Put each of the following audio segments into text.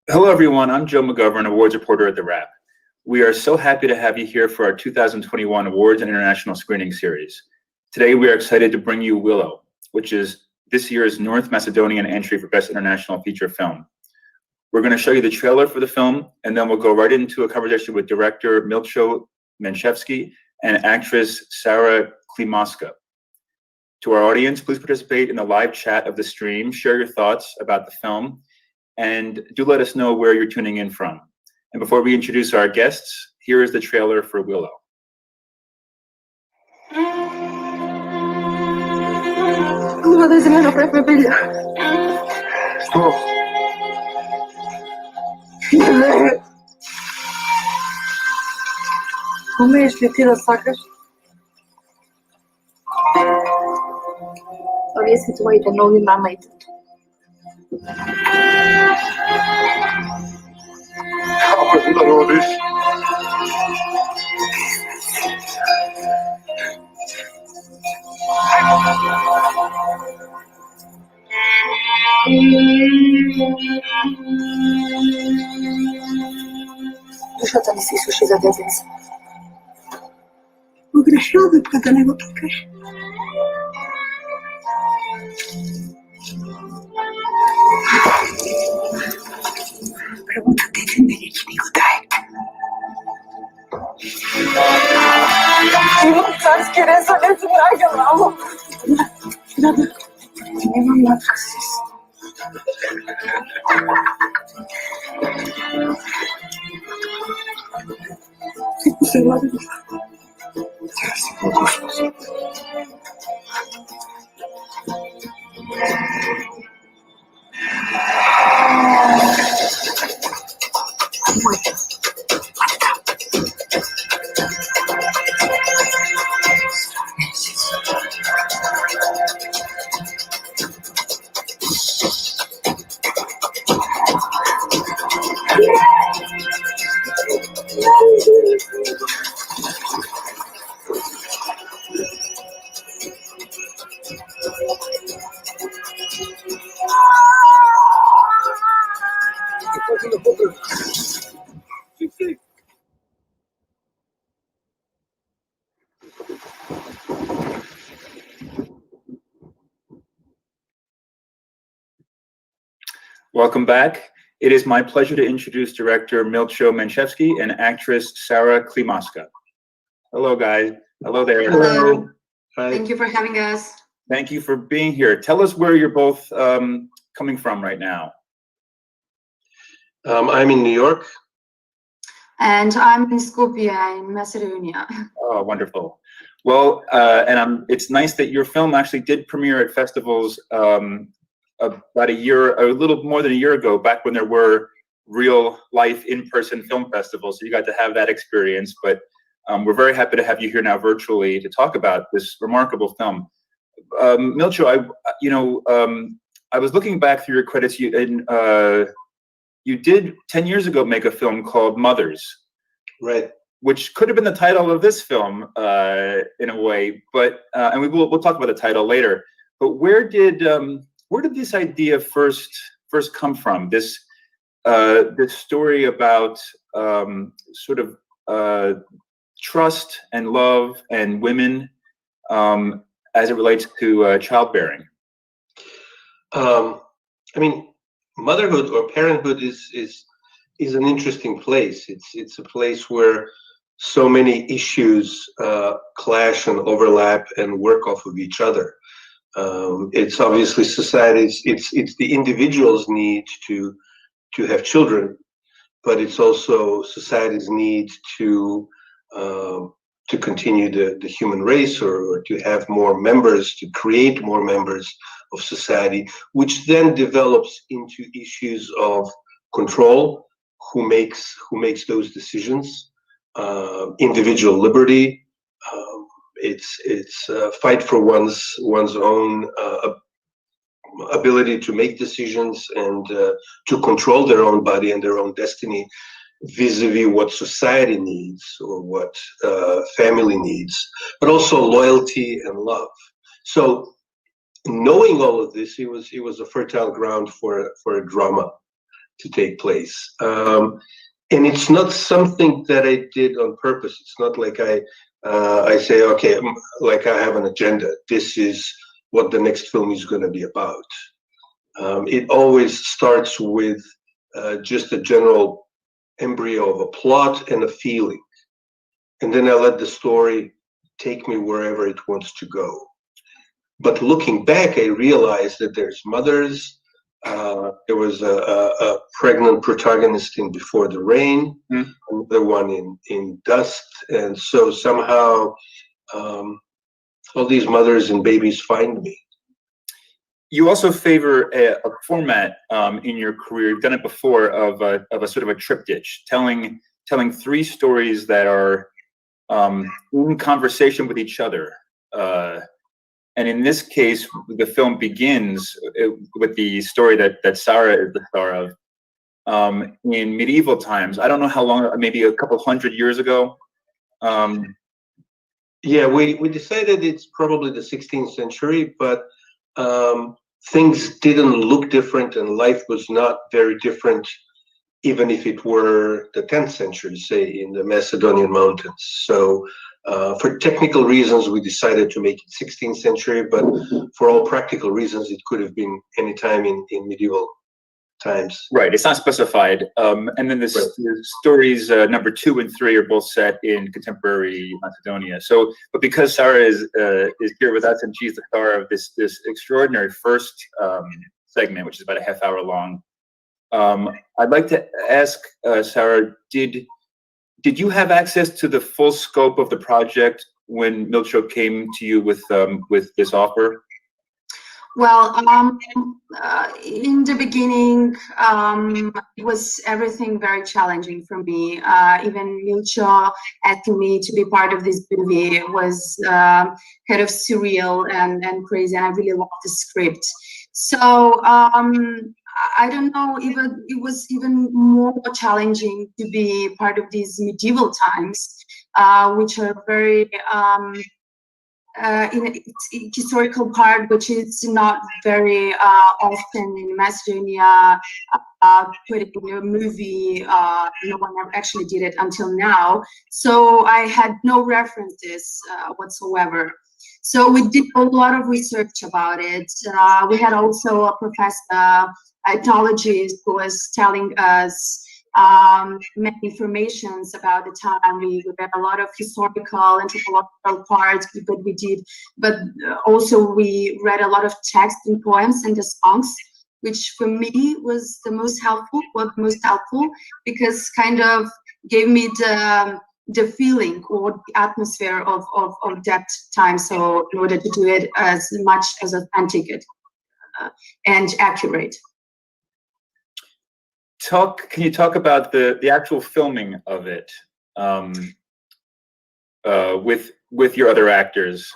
Hello, everyone. I'm Joe McGovern, awards reporter at TheWrap. We are so happy to have you here for our 2021 Awards and International Screening Series. Today, we are excited to bring you Willow, which is this year's North Macedonian entry for Best International Feature Film. We're going to show you the trailer for the film, and then we'll go right into a conversation with director Milcho Manchevski and actress Sara Klimoska. To our audience, please participate in the live chat of the stream, share your thoughts about the film, and do let us know where you're tuning in from. And before we introduce our guests, here is the trailer for Willow. Умееш ли ти да сакаш? Овие се твоите нови мама и тато. Kako ti da rodiš? Душата ми се изсуши за детенце. Погрешавам kada ne го покажеш. Работа дете мене ќе ми го даде. Имам царски резанец, драга мамо. Да. Немам надказ. Всичко се влади. Сега си по-дошла. Welcome back. It is my pleasure to introduce director Milcho Manchevski and actress Sara Klimoska. Hello, guys. Hello there. Hello. Hi. Thank you for having us. Thank you for being here. Tell us where you're both coming from right now. I'm in New York. And I'm in Skopje in Macedonia. Oh, wonderful. Well, it's nice that your film actually did premiere at festivals about a little more than a year ago, back when there were real life in-person film festivals. So you got to have that experience, but we're very happy to have you here now virtually to talk about this remarkable film. Milcho, I was looking back through your credits. You did 10 years ago make a film called Mothers, Right. which could have been the title of this film in a way, but and we'll talk about the title later. But where did this idea first come from? This story about sort of trust and love and women as it relates to childbearing. I mean, motherhood or parenthood is an interesting place. It's a place where so many issues clash and overlap and work off of each other. It's obviously society's, it's the individual's need to have children, but it's also society's need to continue the human race or to have more members, to create more members of society, which then develops into issues of control, who makes those decisions, individual liberty. It's a fight for one's own ability to make decisions and to control their own body and their own destiny vis-a-vis what society needs or what family needs, but also loyalty and love. So knowing all of this, it was a fertile ground for a drama. to take place. And it's not something that I did on purpose. It's not like I say, okay, like I have an agenda. This is what the next film is going to be about. It always starts with just a general embryo of a plot and a feeling. And then I let the story take me wherever it wants to go. But looking back, I realized that there's mothers. There was a pregnant protagonist in Before the Rain, another one in Dust. And so somehow all these mothers and babies find me. You also favor a format in your career. You've done it before of a sort of a triptych, telling 3 stories that are in conversation with each other. And in this case, the film begins with the story that Sara is the star of in medieval times. I don't know how long, maybe a couple hundred years ago. Yeah, we decided it's probably the 16th century, but things didn't look different and life was not very different, even if it were the 10th century, say in the Macedonian mountains. So for technical reasons, we decided to make it 16th century, but for all practical reasons, it could have been any time in medieval times. Right, it's not specified. And then the stories number 2 and 3 are both set in contemporary Macedonia. So, but because Sara is here with us and she's the star of this extraordinary first segment, which is about a half hour long, I'd like to ask Sara, did you have access to the full scope of the project when Milcho came to you with this offer? Well, in the beginning, it was everything very challenging for me. Even Milcho asking me to be part of this movie was kind of surreal and crazy, and I really loved the script. So I don't know, even it was even more challenging to be part of these medieval times, which are very in its historical part, which is not very often in Macedonia, put it in a movie. No one actually did it until now. So I had no references whatsoever. So we did a lot of research about it. We had also a professor, ethnologist, who was telling us many informations about the time. We read a lot of historical, anthropological parts that we did, but also we read a lot of text and poems and the songs, which for me was the most helpful, because kind of gave me the feeling or the atmosphere of that time. So in order to do it as much as authentic and accurate. Can you talk about the actual filming of it with your other actors?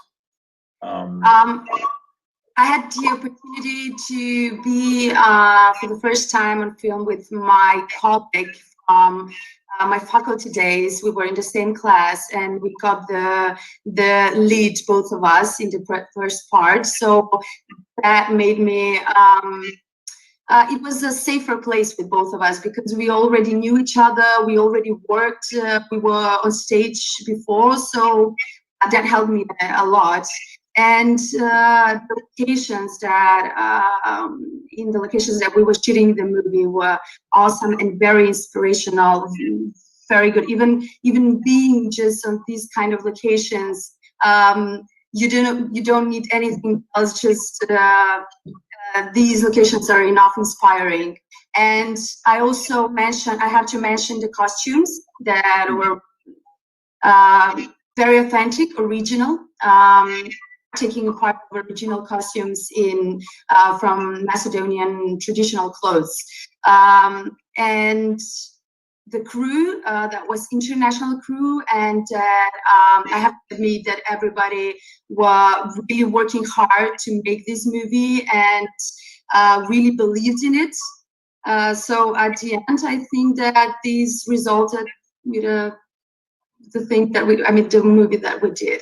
I had the opportunity to be for the first time on film with my colleague from my faculty days. We were in the same class, and we got the lead, both of us, in the first part. So that made me. It was a safer place with both of us because we already knew each other. We already worked. We were on stage before, so that helped me a lot. And the locations in the locations that we were shooting the movie were awesome and very inspirational, very good. Even being just on these kind of locations, you don't need anything else. Just these locations are enough inspiring. And I also I have to mention the costumes that were very authentic, original. Taking part of original costumes from Macedonian traditional clothes, and the crew that was international crew, and I have to admit that everybody were really working hard to make this movie and really believed in it. So at the end, I think that these resulted with the movie that we did.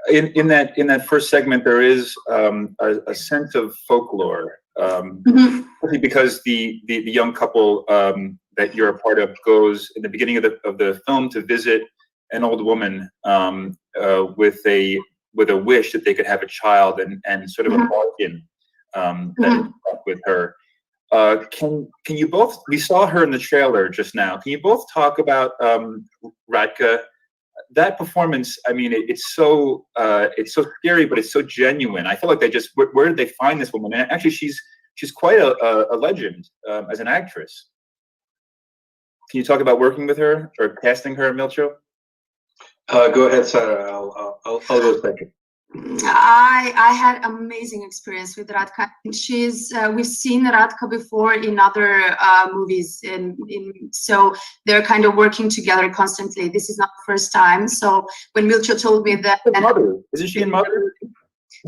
In that first segment, there is a sense of folklore Partly because the young couple that you're a part of goes in the beginning of the film to visit an old woman with a wish that they could have a child and sort of a bargain that is struck with her. Can you both? We saw her in the trailer just now. Can you both talk about Radka? That performance, I mean, it's so scary, but it's so genuine. I feel like they just where did they find this woman? And actually, she's quite a legend as an actress. Can you talk about working with her or casting her, Milcho? Go ahead, Sarah. I'll go second. I had amazing experience with Radka. We've seen Radka before in other movies, so they're kind of working together constantly. This is not the first time. So when Milcho told me that, Mother, isn't she in Mother?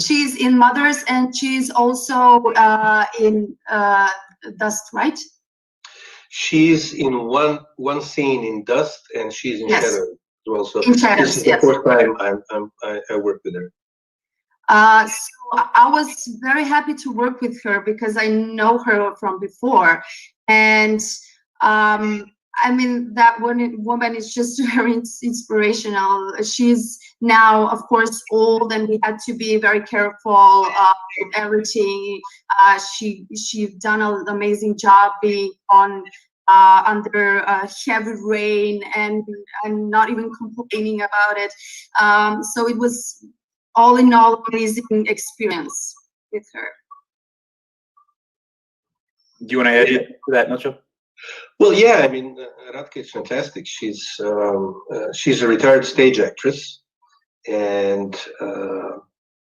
She's in Mothers, and she's also in Dust, right? She's in one scene in Dust, and she's in Shadows as well. So in Shadows, this is the first time I work with her. So I was very happy to work with her because I know her from before, and I mean, that woman is just very inspirational. She's now, of course, old, and we had to be very careful with everything. She's done an amazing job being on under heavy rain and not even complaining about it. So it was all in all amazing experience with her. Do you want to add to that, Milcho? Well, yeah, I mean, Radka is fantastic. She's a retired stage actress, and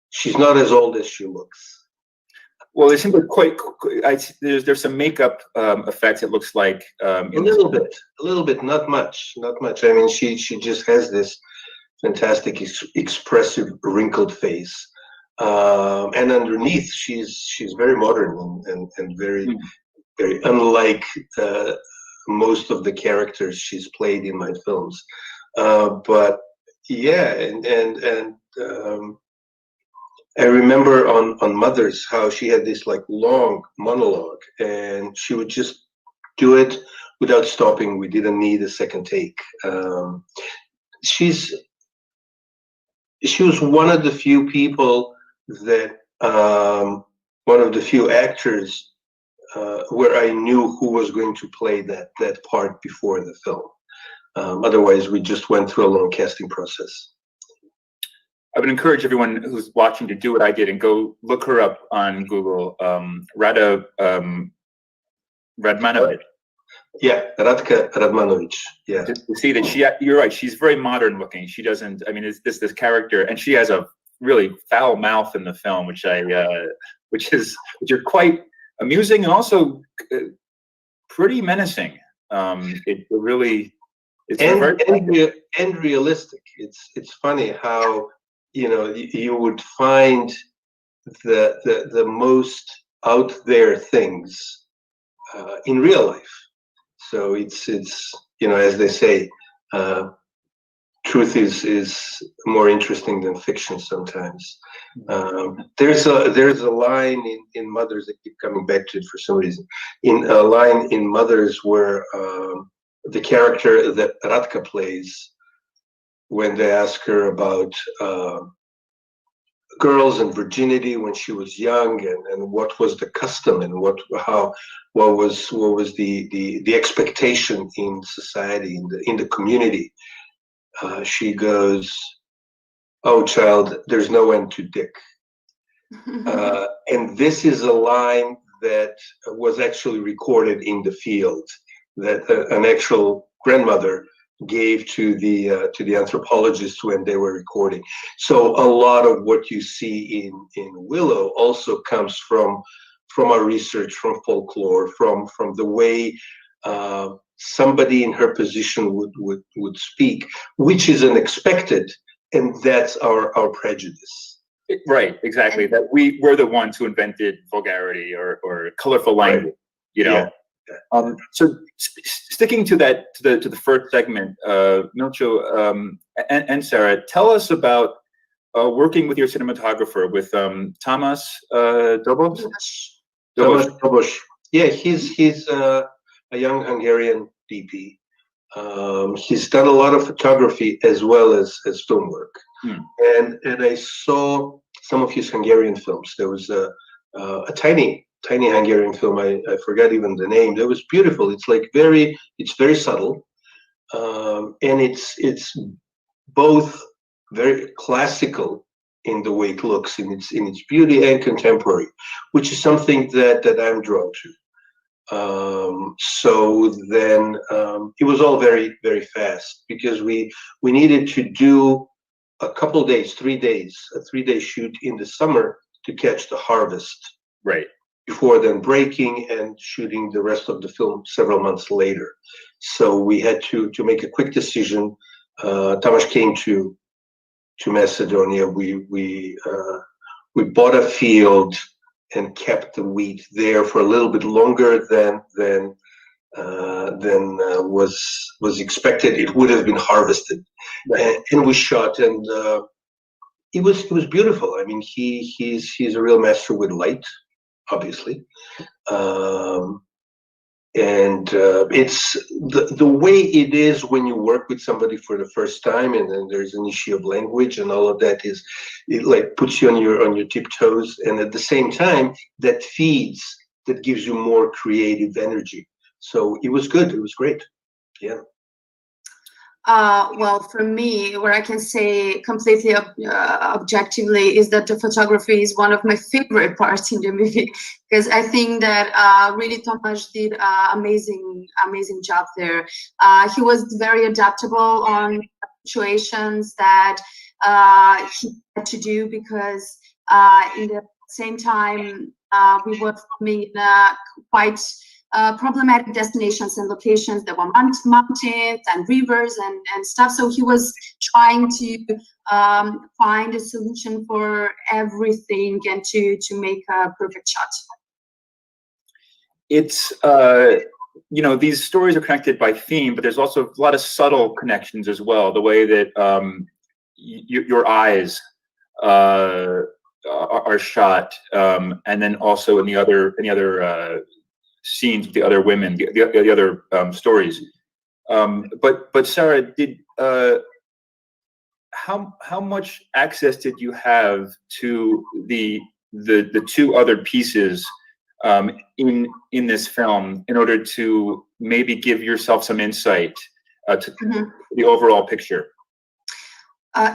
she's not as old as she looks. Well, it seems like there's some makeup effects. It looks like a little bit, not much. I mean, she just has this fantastic, expressive, wrinkled face, and underneath, she's very modern and very unlike most of the characters she's played in my films. But yeah, and I remember on Mothers how she had this like long monologue, and she would just do it without stopping. We didn't need a second take. She was one of the few people that one of the few actors where I knew who was going to play that part before the film. Otherwise, we just went through a long casting process. I would encourage everyone who's watching to do what I did and go look her up on Google. Radka Radmanovic. Yeah, Radka Radmanovic. Yeah. To see that you're right. She's very modern looking. She doesn't. I mean, it's this character, and she has a really foul mouth in the film, which are quite amusing and also pretty menacing. It really and realistic. It's funny how you would find the most out there things in real life. So it's as they say, truth is more interesting than fiction sometimes. There's a line in Mothers, I keep coming back to it for some reason. In a line in Mothers where the character that Radka plays, when they ask her about girls and virginity when she was young, and what was the custom and what was the expectation in society, in the community, she goes, "Oh, child, there's no end to dick." And this is a line that was actually recorded in the field, that an actual grandmother gave to the anthropologists when they were recording. So a lot of what you see in Willow also comes from our research, from folklore, from the way somebody in her position would speak, which is unexpected, and that's our prejudice. Right, exactly. That we're the ones who invented vulgarity or colorful language. Yeah. So sticking to the first segment, Milcho and Sarah, tell us about working with your cinematographer, with Thomas Dobos. Tamás Dobos. Yeah, he's a young Hungarian DP. He's done a lot of photography as well as film work. And I saw some of his Hungarian films. There was a tiny Hungarian film. I forgot even the name. That was beautiful. It's like it's very subtle, and it's both very classical in the way it looks, in its beauty, and contemporary, which is something that I'm drawn to. So then it was all very, very fast, because we needed to do a couple days, 3 days, a 3-day shoot in the summer to catch the harvest. Right. Before then breaking and shooting the rest of the film several months later. So we had to make a quick decision. Tamás came to Macedonia. We bought a field and kept the wheat there for a little bit longer than was expected. It would have been harvested, right. and we shot, and it was beautiful. I mean, he's a real master with light, obviously, and it's the way it is when you work with somebody for the first time, and then there's an issue of language and all of that. It like puts you on your tiptoes, and at the same time that gives you more creative energy. So it was good. It was great. Yeah. Well, for me, what I can say completely objectively is that the photography is one of my favorite parts in the movie, because I think that really Tamás did amazing job there. He was very adaptable on situations that he had to do, because in the same time we were filming in quite problematic destinations and locations that were mountains and rivers and stuff. So he was trying to find a solution for everything and to make a perfect shot. It's these stories are connected by theme, but there's also a lot of subtle connections as well. The way that your eyes are shot, and then also in the other scenes with the other women, the other stories. But Sara, did how much access did you have to the two other pieces in this film, in order to maybe give yourself some insight to the overall picture?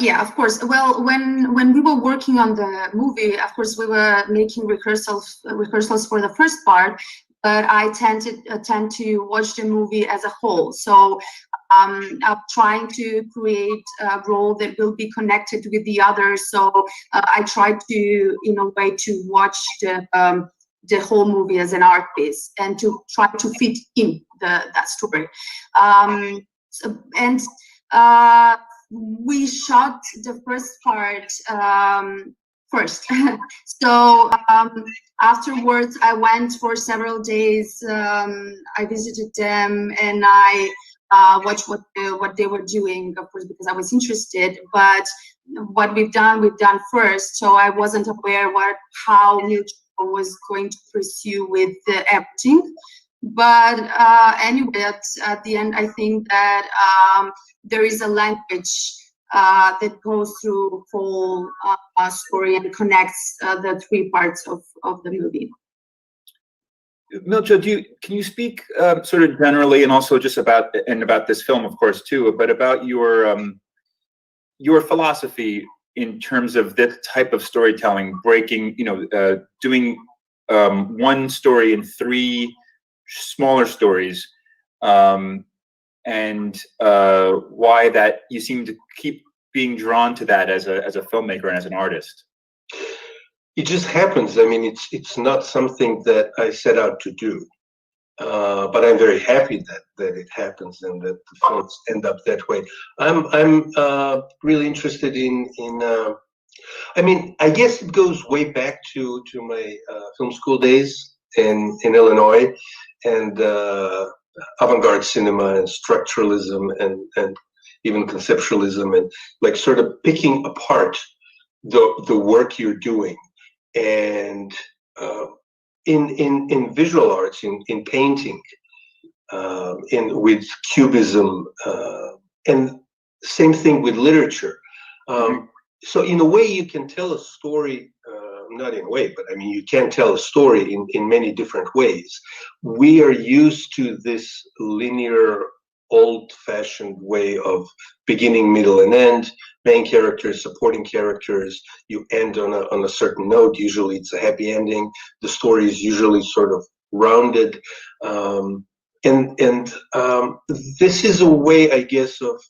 Yeah, of course. Well, when we were working on the movie, of course, we were making rehearsals for the first part, but I tend to watch the movie as a whole. So I'm trying to create a role that will be connected with the others. So I try to, in a way, to watch the whole movie as an art piece and to try to fit in that story. We shot the first part first. So afterwards, I went for several days. I visited them and I watched what they were doing, of course, because I was interested. But what we've done first. So I wasn't aware how Milcho was going to pursue with everything. But anyway, at the end, I think that there is a language that goes through whole story and connects the three parts of the movie. Milcho, can you speak sort of generally, and also just about this film, of course, too, but about your philosophy in terms of this type of storytelling, breaking, doing one story in 3 smaller stories, and why that you seem to keep being drawn to that as a filmmaker and as an artist? It just happens. I mean, it's not something that I set out to do, but I'm very happy that it happens and that the films end up that way. I'm really interested in. I mean, I guess it goes way back to my film school days in Illinois, and avant-garde cinema and structuralism and even conceptualism, and like sort of picking apart the work you're doing. And in visual arts, in painting, with cubism, and same thing with literature. So in a way, you can tell a story. Not in a way, but I mean, you can tell a story in many different ways. We are used to this linear, old-fashioned way of beginning, middle, and end. Main characters, supporting characters. You end on a certain note. Usually, it's a happy ending. The story is usually sort of rounded, and this is a way, I guess, of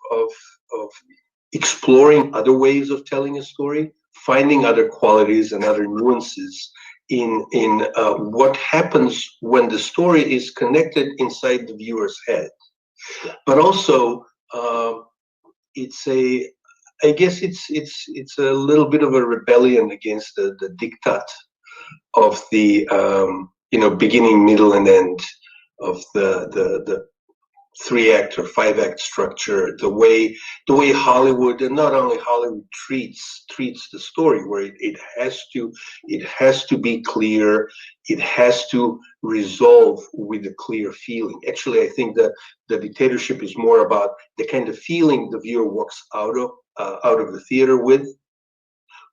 exploring other ways of telling a story, finding other qualities and other nuances in what happens when the story is connected inside the viewer's head. But also, I guess it's a little bit of a rebellion against the diktat of the beginning, middle, and end of the 3-act or 5-act structure, the way Hollywood, and not only Hollywood, treats the story, where it has to be clear, it has to resolve with a clear feeling. Actually, I think that the dictatorship is more about the kind of feeling the viewer walks out of the theater with,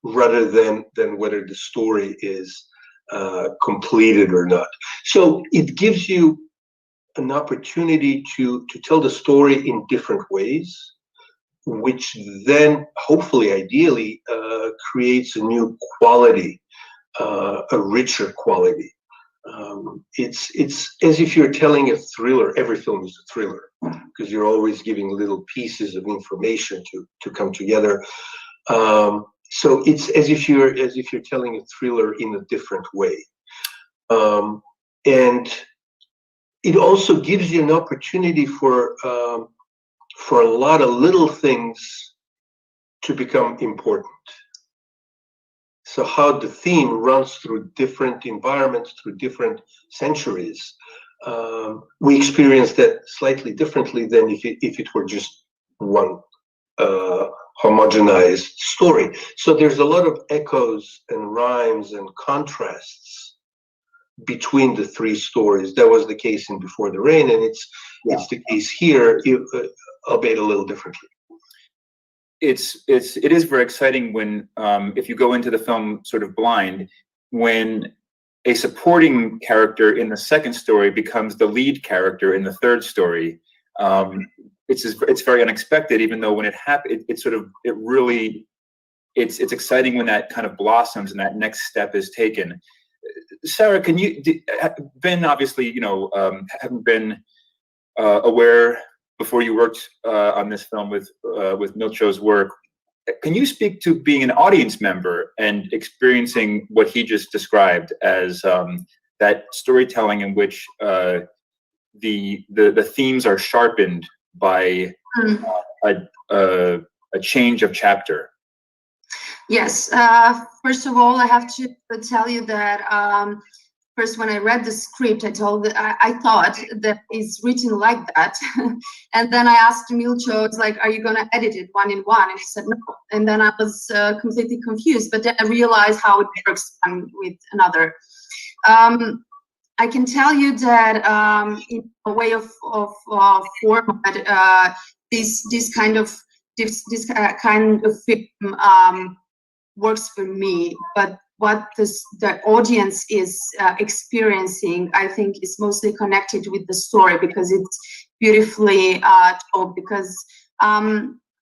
rather than whether the story is completed or not. So it gives you an opportunity to tell the story in different ways, which then hopefully, ideally, creates a new quality, a richer quality. It's as if you're telling a thriller. Every film is a thriller because you're always giving little pieces of information to come together. So it's as if you're telling a thriller in a different way, and it also gives you an opportunity for a lot of little things to become important. So how the theme runs through different environments, through different centuries, we experience that slightly differently than if it were just one homogenized story. So there's a lot of echoes and rhymes and contrasts between the 3 stories. That was the case in Before the Rain, and it's the case here, albeit a little differently. It is very exciting when if you go into the film sort of blind, when a supporting character in the second story becomes the lead character in the third story. It's very unexpected, even though when it happened, it's exciting when that kind of blossoms and that next step is taken. Sara, can you, Ben, obviously, haven't been aware before you worked on this film with Milcho's work. Can you speak to being an audience member and experiencing what he just described as that storytelling in which the themes are sharpened by a change of chapter? Yes. First of all, I have to tell you that first, when I read the script, I thought that it's written like that. And then I asked Milcho, it's like, are you going to edit it 1-in-1? And he said no. And then I was completely confused. But then I realized how it works one with another. I can tell you that in a way of format, this kind of film works for me, but what the audience is experiencing, I think, is mostly connected with the story, because it's beautifully told. Because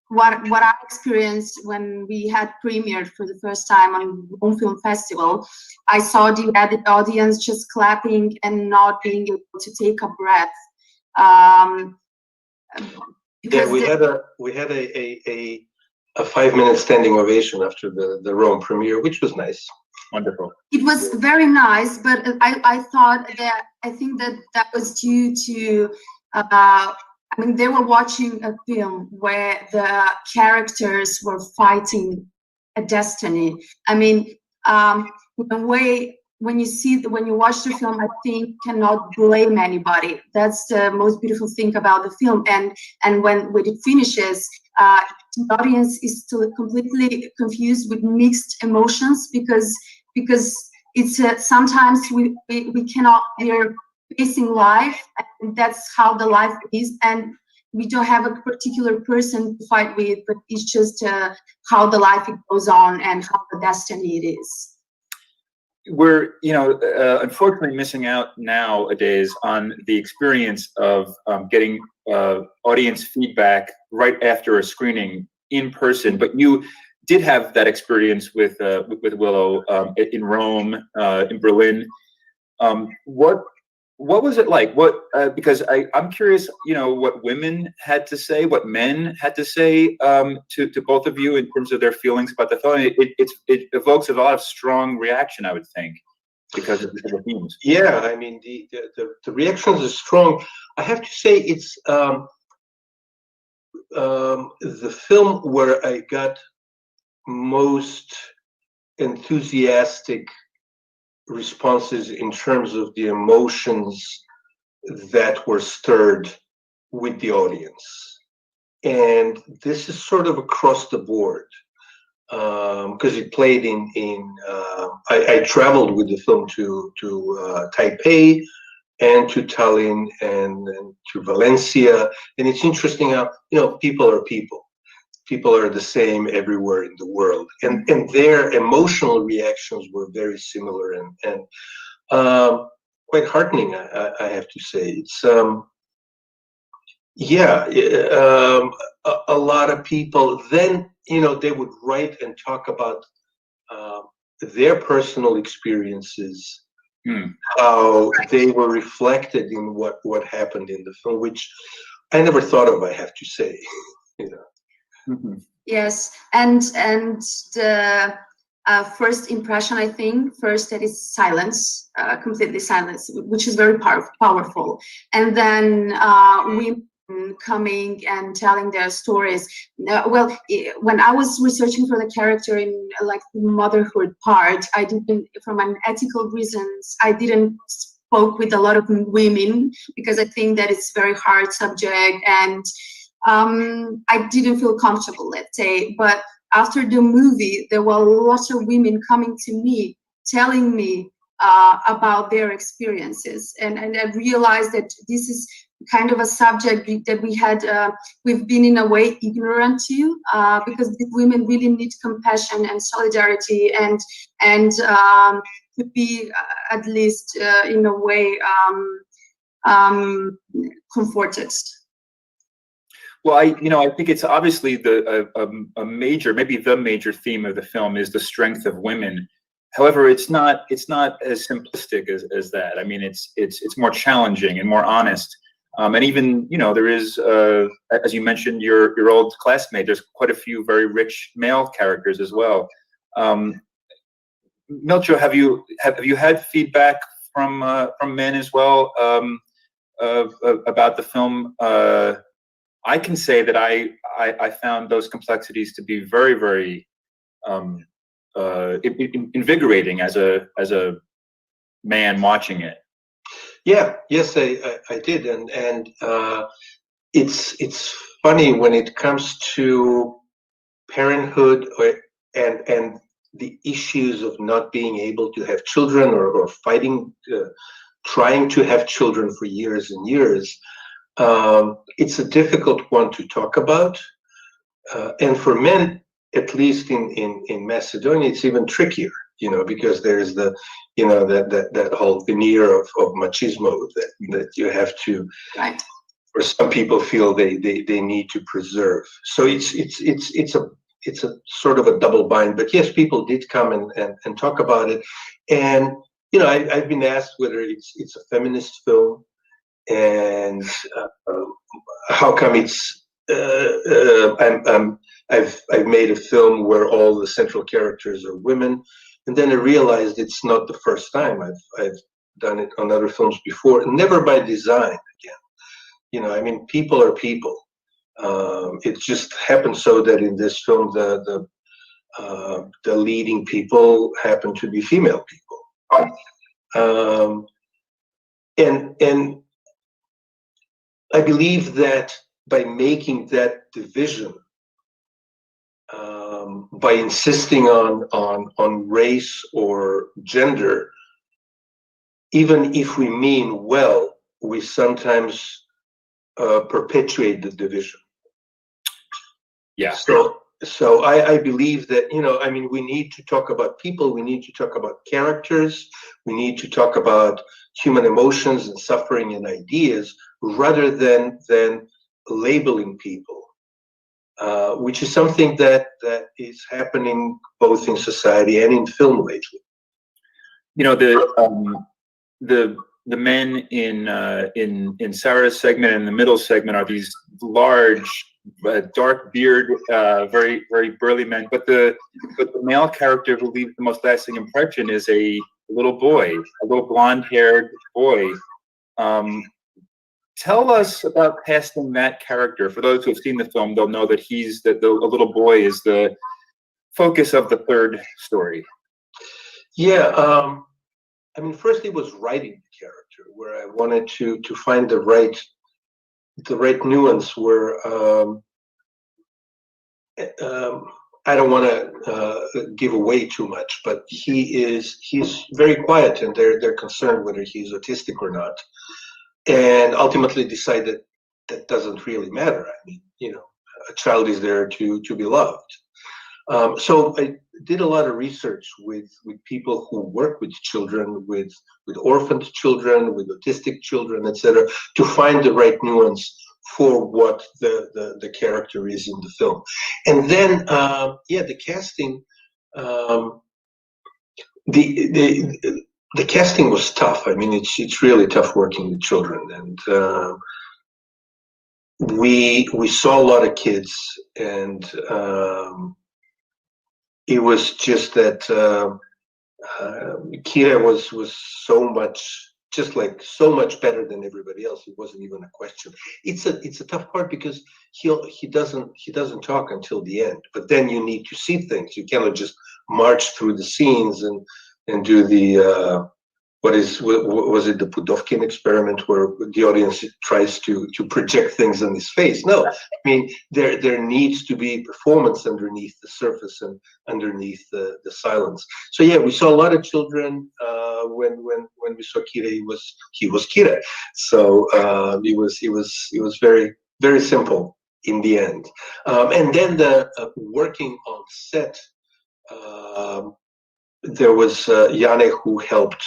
what I experienced when we had premiered for the first time on Rome Film Festival, I saw the audience just clapping and not being able to take a breath. Yeah, we had a 5-minute standing ovation after the Rome premiere, which was nice. Wonderful. It was very nice, but I think that was due to they were watching a film where the characters were fighting a destiny. I mean, in a way, when you watch the film, I think cannot blame anybody. That's the most beautiful thing about the film. And when it finishes, the audience is still completely confused with mixed emotions, because it's sometimes we cannot, we're facing life, and that's how the life is, and we don't have a particular person to fight with, but it's just how the life goes on and how the destiny it is. We're, unfortunately missing out nowadays on the experience of getting audience feedback right after a screening in person. But you did have that experience with Willow in Rome, in Berlin. What was it like? Because I'm curious, what women had to say, what men had to say to both of you in terms of their feelings about the film. It evokes a lot of strong reaction, I would think, because of the themes. Yeah, I mean, the reactions are strong. I have to say it's the film where I got most enthusiastic responses in terms of the emotions that were stirred with the audience. And this is sort of across the board, because it played I traveled with the film to Taipei and to Tallinn and to Valencia. And it's interesting how, people are people. People are the same everywhere in the world, and their emotional reactions were very similar and quite heartening. I have to say, it's a lot of people. Then they would write and talk about their personal experiences, how they were reflected in what happened in the film, which I never thought of. I have to say, Mm-hmm. Yes, and the first impression, I think, that is silence, completely silence, which is very powerful. And then women coming and telling their stories. When I was researching for the character in like the motherhood part, I didn't, from an ethical reasons, I didn't spoke with a lot of women because I think that it's very hard subject, and I didn't feel comfortable, let's say. But after the movie, there were lots of women coming to me, telling me about their experiences, and I realized that this is kind of a subject that we've been in a way ignorant to, because the women really need compassion and solidarity, and to be at least in a way comforted. Well, I think it's obviously a major, maybe the major theme of the film is the strength of women. However, it's not as simplistic as that. I mean, it's more challenging and more honest. And even, there is, as you mentioned, your old classmate, there's quite a few very rich male characters as well. Milcho, have you had feedback from men as well about the film? I can say that I found those complexities to be very, very invigorating as a man watching it. Yeah, yes, I did, and it's funny when it comes to parenthood and the issues of not being able to have children or fighting, trying to have children for years and years. It's a difficult one to talk about, and for men, at least in Macedonia, it's even trickier. Because there's that whole veneer of machismo that you have to, right, or some people feel they need to preserve. So it's a sort of a double bind. But yes, people did come and talk about it, and I've been asked whether it's a feminist film, and how come it's I've made a film where all the central characters are women. And then I realized it's not the first time. I've done it on other films before, never by design. Again, I mean, people are people. It just happened so that in this film, the leading people happen to be female people, and I believe that by making that division, by insisting on race or gender, even if we mean well, we sometimes perpetuate the division. Yeah. So I believe that, I mean, we need to talk about people, we need to talk about characters, we need to talk about human emotions and suffering and ideas, rather than labeling people, which is something that is happening both in society and in film lately. The men in Sarah's segment and the middle segment are these large, dark beard, very very burly men. But the male character who leaves the most lasting impression is a little boy, a little blonde-haired boy. Tell us about casting that character. For those who have seen the film, they'll know that a little boy is the focus of the third story. Yeah, I mean, first it was writing the character, where I wanted to find the right nuance. Where I don't want to give away too much, but he's very quiet, and they're concerned whether he's autistic or not, and ultimately decided that doesn't really matter. I mean, a child is there to be loved. So I did a lot of research with people who work with children, with orphaned children, with autistic children, etc., to find the right nuance for what the character is in the film. And then, the casting, the casting was tough. I mean, it's really tough working with children, and we saw a lot of kids, and it was just that Kira was so much better than everybody else. It wasn't even a question. It's a tough part because he doesn't talk until the end. But then you need to see things. You cannot just march through the scenes and do the was it the Pudovkin experiment, where the audience tries to project things on his face? No, I mean, there needs to be performance underneath the surface and underneath the silence. So yeah, we saw a lot of children. When we saw Kira, he was Kira. So it was very very simple in the end. And then the working on set, there was Yane, who helped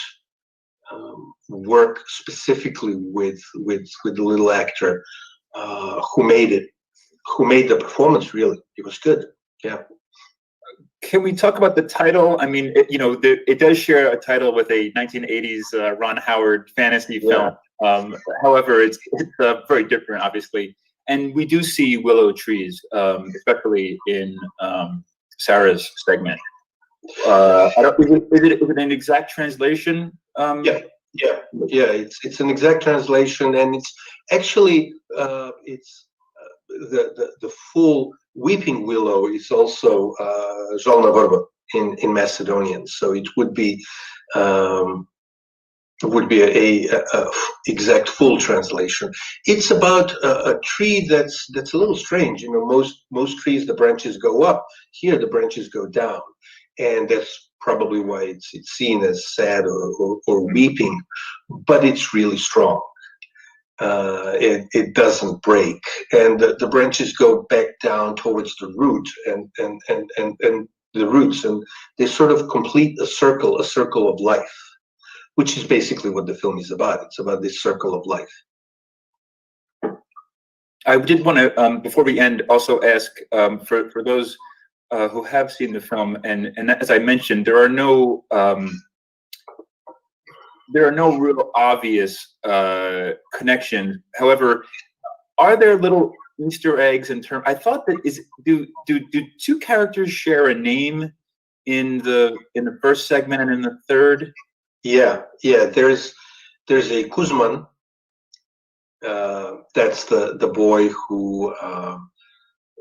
work specifically with the little actor, who made the performance. Really, it was good. Yeah. Can we talk about the title? I mean, it does share a title with a 1980s Ron Howard fantasy film. However, it's very different, obviously. And we do see willow trees, especially in Sarah's segment. Is it an exact translation? Yeah. It's an exact translation, and it's actually it's the full weeping willow is also Zolna Vorba in Macedonian. So it would be a exact full translation. It's about a tree that's a little strange. Most trees, the branches go up. Here the branches go down, and that's probably why it's seen as sad or weeping, but it's really strong. It doesn't break, and the branches go back down towards the root and the roots, and they sort of complete a circle of life, which is basically what the film is about. It's about this circle of life. I did want to, before we end, also ask for those who have seen the film, and as I mentioned, there are no real obvious connections. However, are there little Easter eggs in terms? I thought that do two characters share a name in the first segment and in the third? Yeah. There's a Kuzman. That's the boy who.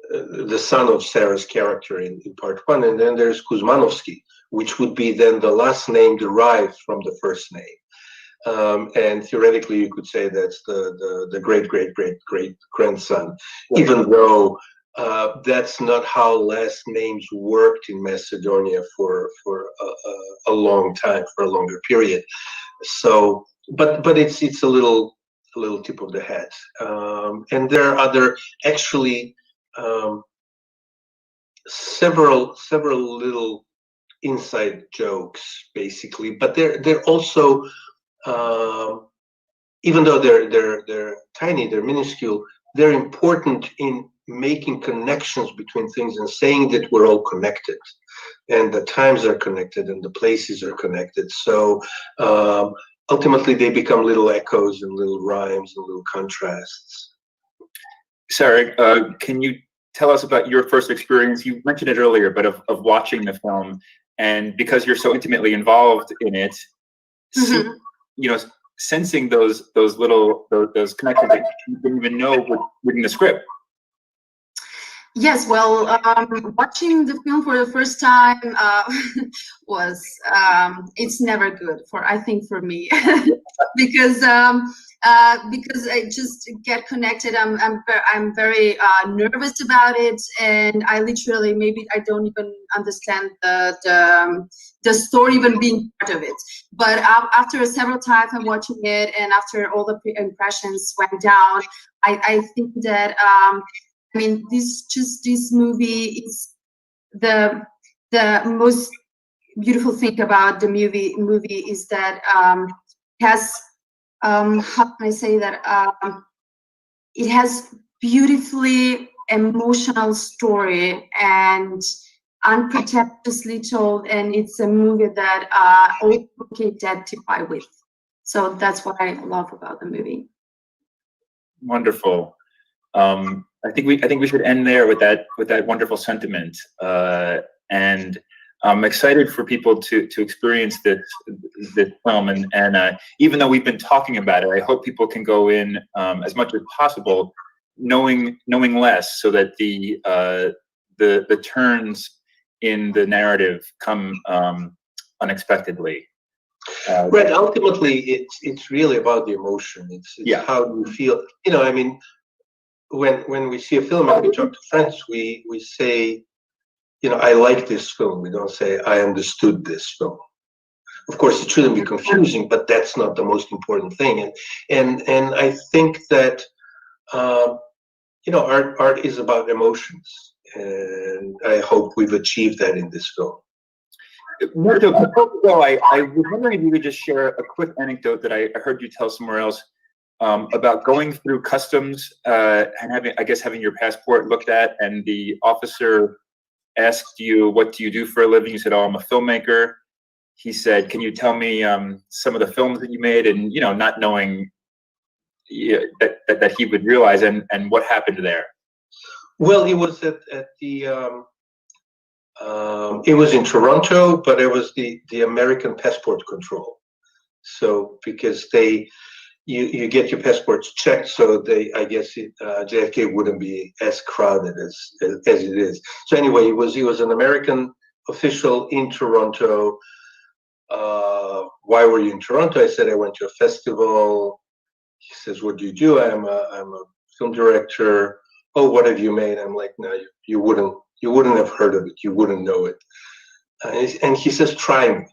The son of Sarah's character in part one, and then there's Kuzmanovsky, which would be then the last name derived from the first name, and theoretically you could say that's the great grandson, right. Even though that's not how last names worked in Macedonia for a long time, for a longer period. So, but it's a little tip of the hat, and there are other actually several little inside jokes basically, but they're also even though they're tiny, they're minuscule, they're important in making connections between things and saying that we're all connected, and the times are connected and the places are connected. So ultimately they become little echoes and little rhymes and little contrasts. Sara, can you tell us about your first experience? You mentioned it earlier, but of watching the film, and because you're so intimately involved in it, you know, sensing those connections that you didn't even know were reading the script. Yes, well, watching the film for the first time was it's never good I think for me because I just get connected. I'm very nervous about it, and I literally maybe I don't even understand the story even being part of it. But after several times I'm watching it, and after all the impressions went down, I think that I mean, this movie is the most beautiful thing about the movie is that has how can I say that it has beautifully emotional story and unpretentiously told, and it's a movie that all people can identify with. So that's what I love about the movie. Wonderful. I think we should end there with that wonderful sentiment, and I'm excited for people to experience this film, and even though we've been talking about it, I hope people can go in as much as possible knowing less, so that the turns in the narrative come unexpectedly. Right. Ultimately, it's really about the emotion. It's how you feel. You know, I mean, when we see a film and we talk to friends, we say, you know, I like this film. We don't say I understood this film. Of course, it shouldn't be confusing, but that's not the most important thing. And I think that you know, art is about emotions, and I hope we've achieved that in this film. Milcho, before we go, I was wondering if you could just share a quick anecdote that I heard you tell somewhere else about going through customs and having your passport looked at, and the officer asked you, "What do you do for a living?" You said, "Oh, I'm a filmmaker." He said, "Can you tell me some of the films that you made?" And you know, not knowing that he would realize, and what happened there. Well, it was at the it was in Toronto, but it was the American passport control. So because you get your passports checked, so I guess JFK wouldn't be as crowded as it is. So anyway, he was an American official in Toronto. Why were you in Toronto? I said I went to a festival. He says, "What do you do?" I'm a film director. "Oh, what have you made?" I'm like, "No, you wouldn't have heard of it. You wouldn't know it." And he says, "Try me."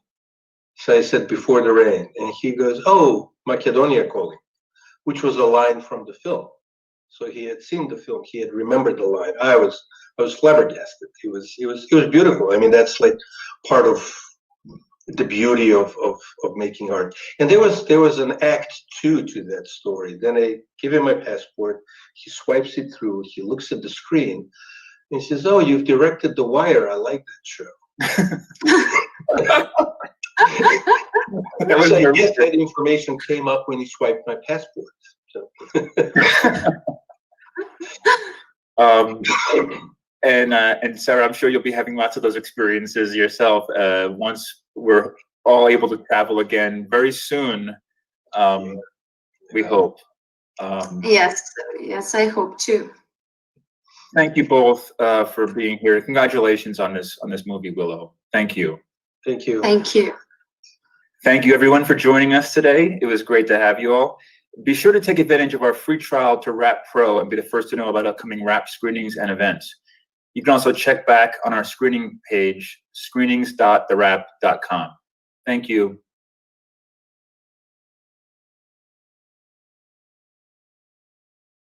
So I said, "Before the Rain." And he goes, "Oh, Macedonia calling," which was a line from the film. So he had seen the film. He had remembered the line. I was flabbergasted. It was beautiful. I mean, that's like part of the beauty of making art. And there was an act two to that story. Then I give him my passport. He swipes it through. He looks at the screen. And he says, "Oh, you've directed The Wire. I like that show." So I guess that information came up when he swiped my passport. So. And Sara, I'm sure you'll be having lots of those experiences yourself once we're all able to travel again very soon. We hope. Yes, I hope too. Thank you both for being here. Congratulations on this movie, Willow. Thank you. Thank you. Thank you. Thank you, everyone, for joining us today. It was great to have you all. Be sure to take advantage of our free trial to Wrap Pro and be the first to know about upcoming Wrap screenings and events. You can also check back on our screening page, screenings.thewrap.com. Thank you.